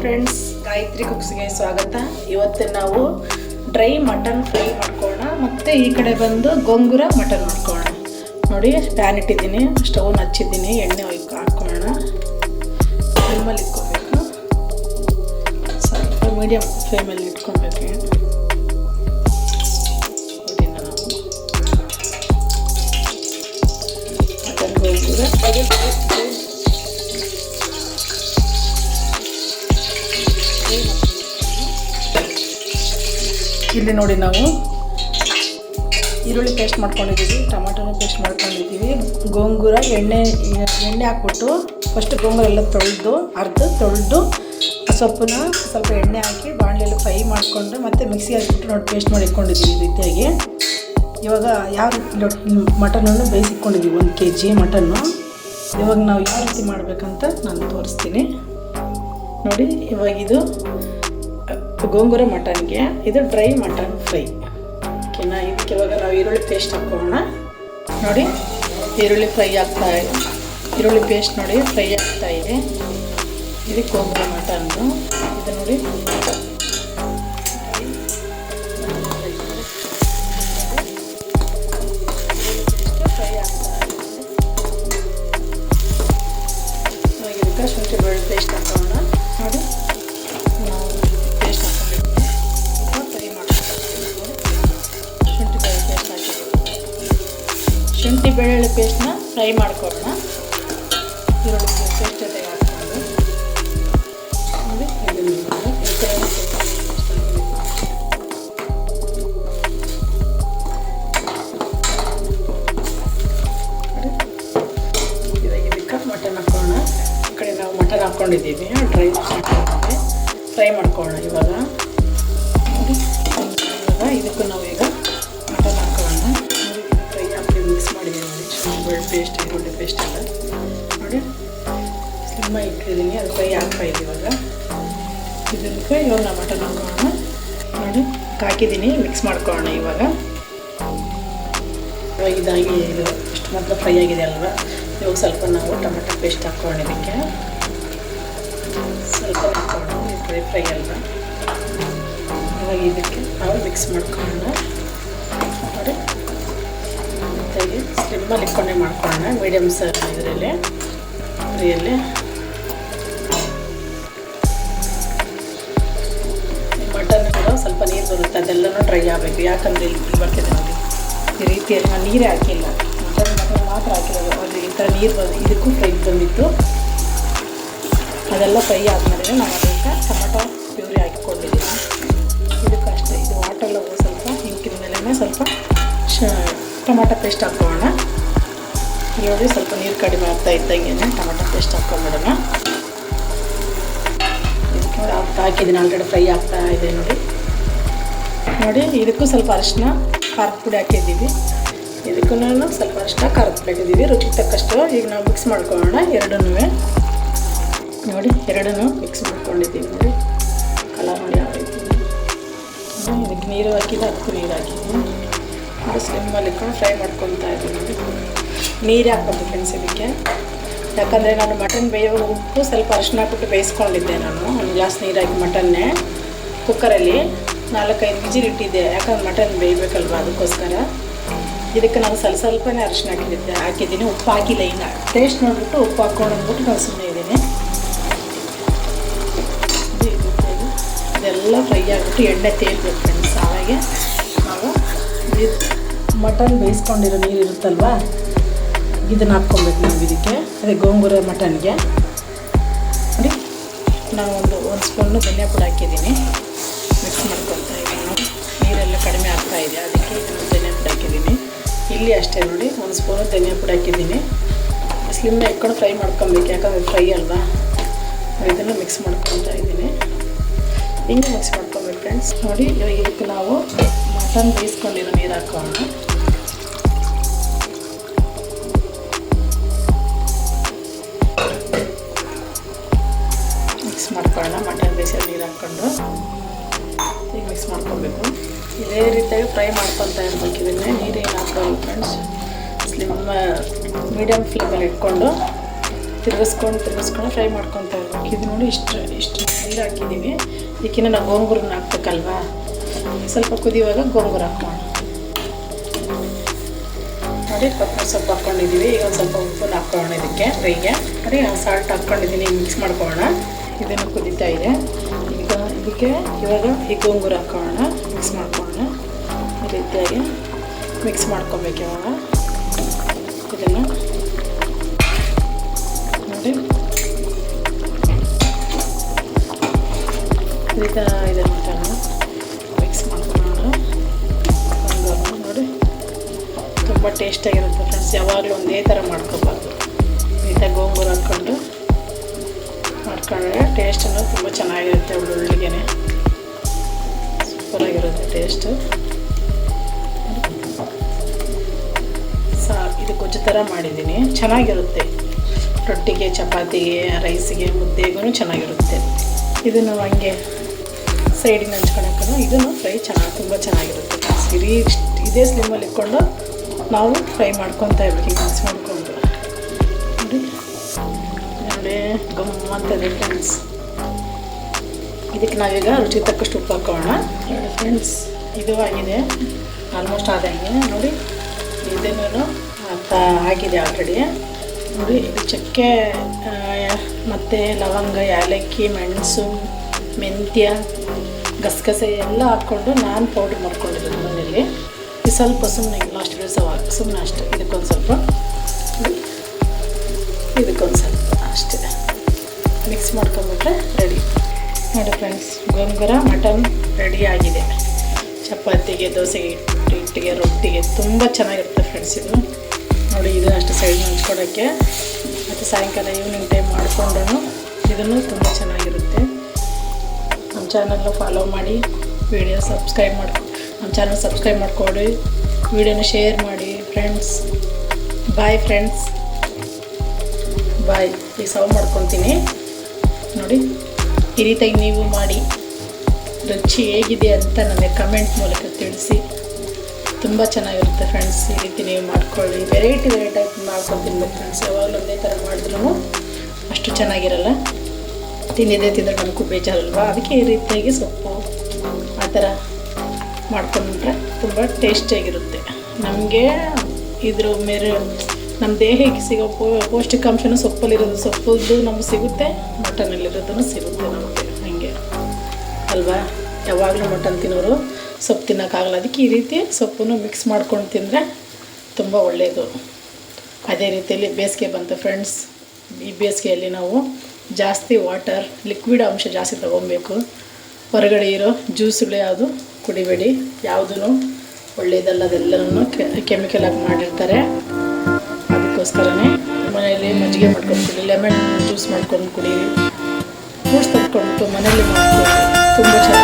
Friends, Gayatri ಕುಕ್ಸ್ಗೆ ಸ್ವಾಗತ. ಇವತ್ತು ನಾವು ಡ್ರೈ ಮಟನ್ ಫ್ರೈ ಮಾಡ್ಕೊಳ್ಳೋಣ. ಮತ್ತು ಈ ಕಡೆ ಬಂದು ಗೋಂಗೂರ ಮಟನ್ ಮಾಡ್ಕೊಳ್ಳೋಣ. ನೋಡಿ, ಪ್ಯಾನ್ ಇಟ್ಟಿದ್ದೀನಿ, ಸ್ಟವ್ನ ಹಚ್ಚಿದ್ದೀನಿ, ಎಣ್ಣೆ ಹಾಕ್ಕೊಳ್ಳೋಣ. ಫ್ಲೇಮಲ್ಲಿ ಇಟ್ಕೊಬೇಕು, ಸ್ವಲ್ಪ ಮೀಡಿಯಮ್ ಫ್ಲೇಮಲ್ಲಿ ಇಟ್ಕೊಬೇಕು. ಮಟನ್ ಗೋಂಗೂರ ಇಲ್ಲಿ ನೋಡಿ, ನಾವು ಈರುಳ್ಳಿ ಪೇಸ್ಟ್ ಮಾಡ್ಕೊಂಡಿದ್ದೀವಿ, ಟೊಮಾಟೋನು ಪೇಸ್ಟ್ ಮಾಡ್ಕೊಂಡಿದ್ದೀವಿ. ಗೋಂಗೂರ ಎಣ್ಣೆ ಹಾಕ್ಬಿಟ್ಟು ಫಸ್ಟ್ ಗೋಂಗೂರ ಎಲ್ಲ ತೊಳೆದು ಸೊಪ್ಪನ್ನ ಸ್ವಲ್ಪ ಎಣ್ಣೆ ಹಾಕಿ ಬಾಣಲೆಲ್ಲ ಫ್ರೈ ಮಾಡಿಕೊಂಡು ಮತ್ತೆ ಮಿಕ್ಸಿ ಹಾಕಿಬಿಟ್ಟು ನೋಡಿ ಪೇಸ್ಟ್ ಮಾಡಿ ಇಟ್ಕೊಂಡಿದ್ದೀವಿ ಈ ರೀತಿಯಾಗಿ. ಇವಾಗ ಯಾವ ರೀತಿ ಮಟನನ್ನು ಬೇಯಿಸಿಕೊಂಡಿದ್ದೀವಿ, 1 kg ಮಟನ್ನು. ಇವಾಗ ನಾವು ಯಾವ ರೀತಿ ಮಾಡಬೇಕಂತ ನಾನು ತೋರಿಸ್ತೀನಿ ನೋಡಿ. ಇವಾಗ ಇದು ಗೋಂಗೂರ ಮಟನ್ಗೆ, ಇದು ಡ್ರೈ ಮಟನ್ ಫ್ರೈ. ಓಕೆನಾ? ಇದಕ್ಕೆ ಇವಾಗ ನಾವು ಈರುಳ್ಳಿ ಪೇಸ್ಟ್ ಹಾಕೋಣ. ನೋಡಿ, ಈರುಳ್ಳಿ ಪೇಸ್ಟ್ ನೋಡಿ ಫ್ರೈ ಆಗ್ತಾ ಇದೆ. ಇದು ಗೋಂಗೂರ ಮಟನ್ನು. ಇದು ನೋಡಿ, ಫ್ರೈ ಆಗ್ತಾ ಇದೆ. ಇದಕ್ಕೆ ಶುಂಠಿ ಬೆಳ್ಳುಳ್ಳಿ ಪೇಸ್ಟ್ ಹಾಕೋಣ. ನೋಡಿ, ಶುಂಠಿ ಬೆಳ್ಳುಳ್ಳಿ ಪೇಸ್ಟ್ನ ಫ್ರೈ ಮಾಡ್ಕೊಳ್ಳೋಣ. ಈರುಳ್ಳಿ ಪೇಸ್ಟ್ ಜೊತೆಗೆ ಹಾಕ್ಕೊಂಡು ನೋಡಿ, ಇದಕ್ಕೆ ಮಟನ್ ಹಾಕೋಣ. ಈ ಕಡೆ ನಾವು ಮಟನ್ ಹಾಕ್ಕೊಂಡಿದ್ದೀವಿ, ಡ್ರೈ ಫ್ರೈ ಮಾಡ್ಕೊಳ್ಳೋಣ. ಇವಾಗ ನೋಡಿ, ಇದಕ್ಕೂ ನಾವು ಈಗ ಮಟನ್ ಹಾಕೋಣ. ಮಿಕ್ಸ್ ಮಾಡಿದ್ದೀನಿ ನೋಡಿ, ಬೆಳ್ಳುಳ್ಳಿ ಪೇಸ್ಟ್, ಈರುಳ್ಳಿ ಪೇಸ್ಟ್ ಎಲ್ಲ ನೋಡಿ ಸ್ಲಿಮ್ಮ ಇಟ್ಟಿದ್ದೀನಿ, ಅದು ಫ್ರೈ ಆಗ್ತಾಯಿದೆ. ಇವಾಗ ಇದಕ್ಕೆ ಇವಾಗ ಮಟನ್ ಹಾಕೋಣ. ನೋಡಿ, ಹಾಕಿದ್ದೀನಿ, ಮಿಕ್ಸ್ ಮಾಡ್ಕೊಳ್ಳೋಣ. ಇವಾಗ ಇದಾಗಿ ಇದು ಇಷ್ಟು ಮಾತ್ರ ಫ್ರೈ ಆಗಿದೆ ಅಲ್ವಾ. ಇವಾಗ ಸ್ವಲ್ಪ ನಾವು ಟೊಮೆಟೊ ಪೇಸ್ಟ್ ಹಾಕೋಣ. ಇದಕ್ಕೆ ಸ್ವಲ್ಪ ಹಾಕೋಣ, ಫ್ರೈ ಅಲ್ವಾ. ಇವಾಗ ಇದಕ್ಕೆ ನಾವು ಮಿಕ್ಸ್ ಮಾಡ್ಕೊಳ್ಳೋಣ. ನೋಡಿ, ಸ್ಲಿಮ್ಮಲ್ಲಿ ಇಟ್ಕೊಂಡೆ ಮಾಡ್ಕೊಳ್ಳೋಣ, ಮೀಡಿಯಮ್ ಇದರಲ್ಲಿ ಫ್ರೀಯಲ್ಲಿ. ಮಟನ್ ಕೂಡ ಸ್ವಲ್ಪ ನೀರು ಬರುತ್ತೆ, ಅದೆಲ್ಲನೂ ಡ್ರೈ ಆಗಬೇಕು. ಯಾಕಂದರೆ ಇಲ್ಲಿ ಬರ್ತಿದೆ ನೋಡಿ, ಈ ರೀತಿಯಲ್ಲಿ ನಾನು ನೀರೇ ಹಾಕಿಲ್ಲ, ಮಟನ್ ಮಾತ್ರ ಹಾಕಿರೋದು. ಅದು ಈ ಥರ ನೀರು ಇದಕ್ಕೂ ಫ್ರೈ ಬಂದಿತ್ತು. ಅದೆಲ್ಲ ಫ್ರೈ ಆದಮೇಲೆ ನಾನು ಅದಕ್ಕೆ ಟೊಮೆಟೊ ಪ್ಯೂರಿ ಹಾಕಿಕೊಂಡಿದ್ದೀನಿ. ಇದಕ್ಕೆ ಅಷ್ಟೇ, ಇದು ವಾಟರ್ ಸ್ವಲ್ಪ ಹಿಂಕಿದ ಮೇಲೆ ಸ್ವಲ್ಪ ಟೊಮೆಟೊ ಪೇಸ್ಟ್ ಹಾಕೋಣ. ನೋಡಿ, ಸ್ವಲ್ಪ ನೀರು ಕಡಿಮೆ ಆಗ್ತಾ ಇದ್ದಂಗೆ ಟೊಮೆಟೊ ಪೇಸ್ಟ್ ಹಾಕ್ಕೊಂಬಿಡೋಣ. ಇದಕ್ಕೆ ನೋಡಿ ಹಾಕಿದ್ದೀನಿ, ಆಲ್ರೆಡಿ ಫ್ರೈ ಆಗ್ತಾ ಇದೆ ನೋಡಿ. ನೋಡಿ, ಇದಕ್ಕೂ ಸ್ವಲ್ಪ ಅರಿಶಿನ, ಖಾರದ ಪುಡಿ ಹಾಕಿದ್ದೀವಿ. ಇದಕ್ಕೂ ಸ್ವಲ್ಪ ಅರಿಶಿನ, ಖಾರದ ಪುಡಿ ಹಾಕಿದ್ದೀವಿ, ರುಚಿಗೆ ತಕ್ಕಷ್ಟು. ಈಗ ನಾವು ಮಿಕ್ಸ್ ಮಾಡ್ಕೊಳ್ಳೋಣ ಎರಡನ್ನೂ. ನೋಡಿ, ಎರಡನ್ನೂ ಮಿಕ್ಸ್ ಮಾಡ್ಕೊಂಡಿದ್ದೀವಿ. ನೋಡಿ, ಕಲರ್ ನೋಡಿ ಯಾವ ರೀತಿ. ಇದಕ್ಕೆ ನೀರು ಹಾಕಿದ್ದು, ಅದಕ್ಕೂ ನೀರು ಹಾಕಿದ್ದೀನಿ. ಸ್ಲಿಮ್ಮಲ್ಲಿ ಇಟ್ಕೊಂಡು ಫ್ರೈ ಮಾಡ್ಕೊತಾ ಇದ್ದೀನಿ. ನೀರು ಹಾಕ್ಬೇಕು ಫ್ರೆಂಡ್ಸ್ ಇದಕ್ಕೆ, ಯಾಕಂದರೆ ನಾನು ಮಟನ್ ಬೇಯುವಾಗ ಉಪ್ಪು ಸ್ವಲ್ಪ ಅರಿಶಿನ ಹಾಕ್ಬಿಟ್ಟು ಬೇಯಿಸ್ಕೊಂಡಿದ್ದೆ. ನಾನು 1 ಗ್ಲಾಸ್ ನೀರು ಹಾಕಿ ಮಟನ್ನೇ ಕುಕ್ಕರಲ್ಲಿ 4-5 ವಿಜಿಲ್ ಇಟ್ಟಿದ್ದೆ, ಯಾಕಂದ್ರೆ ಮಟನ್ ಬೇಯಬೇಕಲ್ವ, ಅದಕ್ಕೋಸ್ಕರ. ಇದಕ್ಕೆ ನಾನು ಸ್ವಲ್ಪನೇ ಅರಿಶಿನ ಹಾಕಿದ್ದೀನಿ, ಉಪ್ಪು ಹಾಕಿಲ್ಲ. ಇನ್ನು ಟೇಸ್ಟ್ ನೋಡಿಬಿಟ್ಟು ಉಪ್ಪು ಹಾಕ್ಕೊಂಡು ಅಂದ್ಬಿಟ್ಟು ನಾನು ಸುಮ್ಮನೆ ಇದ್ದೀನಿ. ಇದೆಲ್ಲ ಫ್ರೈ ಆಗಿಬಿಟ್ಟು ಎಣ್ಣೆ ತೇಲ್ಬೇಕು ಫ್ರೆಂಡ್ಸ್. ಆವಾಗೆ ನಾವು ಮಟನ್ ಬೇಯಿಸ್ಕೊಂಡಿರೋ ನೀರು ಇರುತ್ತಲ್ವ, ಇದನ್ನು ಹಾಕ್ಕೊಬೇಕು ನಾವು ಇದಕ್ಕೆ. ಅದೇ ಗೋಂಗೂರ ಮಟನ್ಗೆ ನೋಡಿ, ನಾನು ಒಂದು ಸ್ಪೂನು ಧನಿಯಾ ಪುಡಿ ಹಾಕಿದ್ದೀನಿ, ಮಿಕ್ಸ್ ಮಾಡ್ಕೊತಾ ಇದ್ದೀನಿ. ನೋಡಿ, ನೀರೆಲ್ಲ ಕಡಿಮೆ ಆಗ್ತಾಯಿದೆ, ಅದಕ್ಕೆ ಇದನ್ನು ಧನಿಯಾ ಪುಡಿ ಹಾಕಿದ್ದೀನಿ. ಇಲ್ಲಿ ಅಷ್ಟೇ ನೋಡಿ, 1 ಸ್ಪೂನು ಧನಿಯಾ ಪುಡಿ ಹಾಕಿದ್ದೀನಿ. ಸ್ಲಿಮ್ಮ ಇಟ್ಕೊಂಡು ಫ್ರೈ ಮಾಡ್ಕೊಬೇಕು, ಯಾಕಂದರೆ ಫ್ರೈ ಅಲ್ವಾ. ಇದನ್ನು ಮಿಕ್ಸ್ ಮಾಡ್ಕೊತಾ ಇದ್ದೀನಿ. ಹಿಂಗೆ ಮಿಕ್ಸ್ ಮಾಡ್ಕೊಬೇಕು ಫ್ರೆಂಡ್ಸ್. ನೋಡಿ, ಇವಾಗ ಇದಕ್ಕೆ ನಾವು ಮಟನ್ ಬೇಯಿಸ್ಕೊಂಡಿರೋ ನೀರು ಹಾಕೋಣ. ಮಿಕ್ಸ್ ಮಾಡ್ಕೊಳ್ಳೋಣ. ಮಟನ್ ಬೇಯಿಸಿರೋ ನೀರು ಹಾಕ್ಕೊಂಡು ಈಗ ಮಿಕ್ಸ್ ಮಾಡ್ಕೊಬೇಕು. ಇದೇ ರೀತಿಯಾಗಿ ಫ್ರೈ ಮಾಡ್ಕೊತಾ ಇರ್ಬೇಕು. ಇದನ್ನೇ ನೀರೇನು ಹಾಕೋಲ್ಲ ಫ್ರೆಂಡ್ಸ್. ಮೀಡಿಯಮ್ ಫ್ಲೇಮಲ್ಲಿ ಇಟ್ಕೊಂಡು ತಿರ್ಗಿಸ್ಕೊಂಡು ಫ್ರೈ ಮಾಡ್ಕೊತಾ ಇರ್ಬೇಕು. ಇದು ನೋಡಿ ಇಷ್ಟು ನೀರು ಹಾಕಿದ್ದೀವಿ. ಇದಕ್ಕಿಂತ ನಾವು ಗೋಂಗೂರನ್ನ ಹಾಕ್ಬೇಕಲ್ವಾ, ಸ್ವಲ್ಪ ಕುದಿಯುವಾಗ ಗೋಂಗೂರ ಹಾಕೋಣ. ನೋಡಿ ಕೊತ್ತಂಬರಿ ಸೊಪ್ಪು ಹಾಕ್ಕೊಂಡಿದ್ದೀವಿ. ಈಗ ಒಂದು ಸ್ವಲ್ಪ ಉಪ್ಪನ್ನು ಹಾಕ್ಕೊಳ್ಳೋಣ ಇದಕ್ಕೆ ಫ್ರೈಗೆ. ನೋಡಿ ಸಾಲ್ಟ್ ಹಾಕ್ಕೊಂಡಿದ್ದೀನಿ, ಮಿಕ್ಸ್ ಮಾಡ್ಕೊಳ್ಳೋಣ. ಇದನ್ನು ಕುದೀತಾ ಇದೆ. ಈಗ ಇದಕ್ಕೆ ಇವಾಗ ಈ ಗೋಂಗೂರ ಹಾಕ್ಕೊಳ್ಳೋಣ, ಮಿಕ್ಸ್ ಮಾಡ್ಕೊಳ್ಳೋಣ. ಈ ರೀತಿಯಾಗಿ ಮಿಕ್ಸ್ ಮಾಡ್ಕೊಬೇಕು. ಇವಾಗ ಇದನ್ನು ನೋಡಿ ಈ ಥರ ಇದೆ ಮಟನ್ನು ಮಿಕ್ಸ್ ಮಾಡ್ಕೊಳ್ಳೋಣ. ನೋಡಿ ತುಂಬ ಟೇಸ್ಟಾಗಿರುತ್ತೆ ಫ್ರೆಂಡ್ಸ್. ಯಾವಾಗಲೂ ಒಂದೇ ಥರ ಮಾಡ್ಕೋಬಾರ್ದು. ಈ ಥರ ಗೋಂಗೂರ ಹಾಕ್ಕೊಂಡ್ರೆ ಟೇಸ್ಟನ್ನು ತುಂಬ ಚೆನ್ನಾಗಿರುತ್ತೆ. ಒಳ್ಳೊಳ್ಳಿಗೆ ಸೂಪರಾಗಿರುತ್ತೆ ಟೇಸ್ಟು. ಇದು ಗೊಜ್ಜು ಥರ ಮಾಡಿದ್ದೀನಿ, ಚೆನ್ನಾಗಿರುತ್ತೆ. ರೊಟ್ಟಿಗೆ, ಚಪಾತಿಗೆ, ರೈಸಿಗೆ, ಮುದ್ದೆಗೂ ಚೆನ್ನಾಗಿರುತ್ತೆ. ಇದನ್ನು ಹಂಗೆ ಸೈಡಿಗೆ ಹಂಚ್ಕೊಳಕ್ಕೂ ಇದನ್ನು ಫ್ರೈ ತುಂಬ ಚೆನ್ನಾಗಿರುತ್ತೆ. ಇದೇ ಸ್ಲಿಮ್ಮಲ್ಲಿ ಇಟ್ಕೊಂಡು ನಾವು ಫ್ರೈ ಮಾಡ್ಕೊತಾ ಇರ್ಬೇಕು. ಈಗ ಮಿಕ್ಸ್ ಮಾಡ್ಕೊಂಡು ನೋಡಿ ಗಮ್ಮಂತದೆ ಫ್ರೆಂಡ್ಸ್. ಇದಕ್ಕೆ ನಾವೀಗ ರುಚಿ ತಕ್ಕಷ್ಟು ಉಪ್ಪು ಹಾಕೋಣ. ಫ್ರೆಂಡ್ಸ್ ಇದು ಆಗಿದೆ, ಆಲ್ಮೋಸ್ಟ್ ಆದಂಗೆ. ನೋಡಿ ಇದನ್ನು ಆಗಿದೆ ಆಲ್ರೆಡಿ. ನೋಡಿ ಇದು ಚಕ್ಕೆ ಮತ್ತು ಲವಂಗ, ಏಲಕ್ಕಿ, ಮೆಣಸು, ಮೆಂತ್ಯ, ಗಸಗಸೆ ಎಲ್ಲ ಹಾಕ್ಕೊಂಡು ನಾನು ಪೌಡ್ರ್ ಮಾಡ್ಕೊಂಡಿರೋದು ಮನೆಯಲ್ಲಿ. ಇದು ಸ್ವಲ್ಪ ಸುಮ್ಮನೆ ಲಾಸ್ಟ್ ಸುಮ್ಮನೆ ಅಷ್ಟೇ. ಇದಕ್ಕೊಂದು ಸ್ವಲ್ಪ ಅಷ್ಟೇ ಮಿಕ್ಸ್ ಮಾಡ್ಕೊಂಬಿಟ್ರೆ ರೆಡಿ. ನೋಡಿ ಫ್ರೆಂಡ್ಸ್, ಗೋಂಗೂರ ಮಟನ್ ರೆಡಿ ಆಗಿದೆ. ಚಪಾತಿಗೆ, ದೋಸೆಗೆ, ಹಿಟ್ಟಿಗೆ, ರೊಟ್ಟಿಗೆ ತುಂಬ ಚೆನ್ನಾಗಿರುತ್ತೆ ಫ್ರೆಂಡ್ಸ್. ಇದು ನೋಡಿ, ಇದು ಅಷ್ಟು ಸೈಡ್ ಹಂಚ್ಕೊಳಕ್ಕೆ ಮತ್ತು ಸಾಯಂಕಾಲ ಈವ್ನಿಂಗ್ ಟೈಮ್ ಮಾಡಿಕೊಂಡ್ರೂ ಇದನ್ನು ತುಂಬ ಚೆನ್ನಾಗಿರುತ್ತೆ. ನಮ್ಮ ಚಾನಲ್ನ ಫಾಲೋ ಮಾಡಿ, ನಮ್ಮ ಚಾನಲ್ ಸಬ್ಸ್ಕ್ರೈಬ್ ಮಾಡಿಕೊಡಿ, ವಿಡಿಯೋನ ಶೇರ್ ಮಾಡಿ ಫ್ರೆಂಡ್ಸ್. ಬಾಯ್ ಫ್ರೆಂಡ್ಸ್, ಬಾಯ್. ಈಗ ಸರ್ವ್ ಮಾಡ್ಕೊತೀನಿ. ನೋಡಿ ಈ ರೀತಿಯಾಗಿ ನೀವು ಮಾಡಿ ರುಚಿ ಹೇಗಿದೆ ಅಂತ ನನಗೆ ಕಮೆಂಟ್ ಮೂಲಕ ತಿಳಿಸಿ. ತುಂಬ ಚೆನ್ನಾಗಿರುತ್ತೆ ಫ್ರೆಂಡ್ಸ್. ಈ ರೀತಿ ನೀವು ಮಾಡ್ಕೊಳ್ಳಿ. ವೆರೈಟಿ ಮಾಡ್ಕೊಂಡು ತಿನ್ಬೇಕು ಫ್ರೆಂಡ್ಸ್. ಯಾವಾಗಲೂ ಒಂದೇ ಥರ ಮಾಡಿದ್ರೂ ಅಷ್ಟು ಚೆನ್ನಾಗಿರಲ್ಲ. ತಿಂದ್ರೆ ನಮಗೂ ಬೇಜಾರಲ್ವಾ. ಅದಕ್ಕೆ ಈ ರೀತಿಯಾಗಿ ಸೊಪ್ಪು ಆ ಥರ ಮಾಡ್ಕೊಂಡ್ರೆ ತುಂಬ ಟೇಸ್ಟಿಯಾಗಿರುತ್ತೆ. ನಮಗೆ ಇದ್ರ ಮೇಲೆ ನಮ್ಮ ದೇಹಕ್ಕೆ ಸಿಗೋ ಪೌಷ್ಟಿಕಾಂಶನೂ ಸೊಪ್ಪಲ್ಲಿರೋದು. ಸೊಪ್ಪದ್ದು ನಮಗೆ ಸಿಗುತ್ತೆ, ಮಟನಲ್ಲಿರೋದನ್ನು ಸಿಗುತ್ತೆ ನಮಗೆ. ಹಾಗೆ ಅಲ್ವಾ, ಯಾವಾಗಲೂ ಮಟನ್ ತಿನ್ನೋರು ಸೊಪ್ಪು ತಿನ್ನೋಕ್ಕಾಗಲ್ಲ. ಅದಕ್ಕೆ ಈ ರೀತಿ ಸೊಪ್ಪನ್ನು ಮಿಕ್ಸ್ ಮಾಡ್ಕೊಂಡು ತಿಂದರೆ ತುಂಬ ಒಳ್ಳೆಯದು. ಅದೇ ರೀತಿಯಲ್ಲಿ ಬೇಸಿಗೆ ಬಂತು ಫ್ರೆಂಡ್ಸ್. ಈ ಬೇಸಿಗೆಯಲ್ಲಿ ನಾವು ಜಾಸ್ತಿ ವಾಟರ್, ಲಿಕ್ವಿಡ್ ಅಂಶ ಜಾಸ್ತಿ ತೊಗೊಬೇಕು. ಹೊರಗಡೆ ಇರೋ ಜ್ಯೂಸುಗಳು ಯಾವುದು ಕುಡಿಬೇಡಿ. ಯಾವುದೂ ಒಳ್ಳೆಯದಲ್ಲ, ಅದೆಲ್ಲನೂ ಕೆಮಿಕಲ್ ಆಗಿ ಮಾಡಿರ್ತಾರೆ. ಅದಕ್ಕೋಸ್ಕರನೇ ಮನೆಯಲ್ಲಿ ಮಜ್ಜಿಗೆ ಮಾಡ್ಕೊಂಡು ಕುಡಿ, ಲೆಮನ್ ಜ್ಯೂಸ್ ಮಾಡ್ಕೊಂಡು ಕುಡಿ, ಫ್ರೂಟ್ಸ್ ತಗೊಂಡ್ಬಿಟ್ಟು ಮನೇಲಿ ಮಾಡ್ಕೊಂಡು ತುಂಬ ಚೆನ್ನಾಗಿ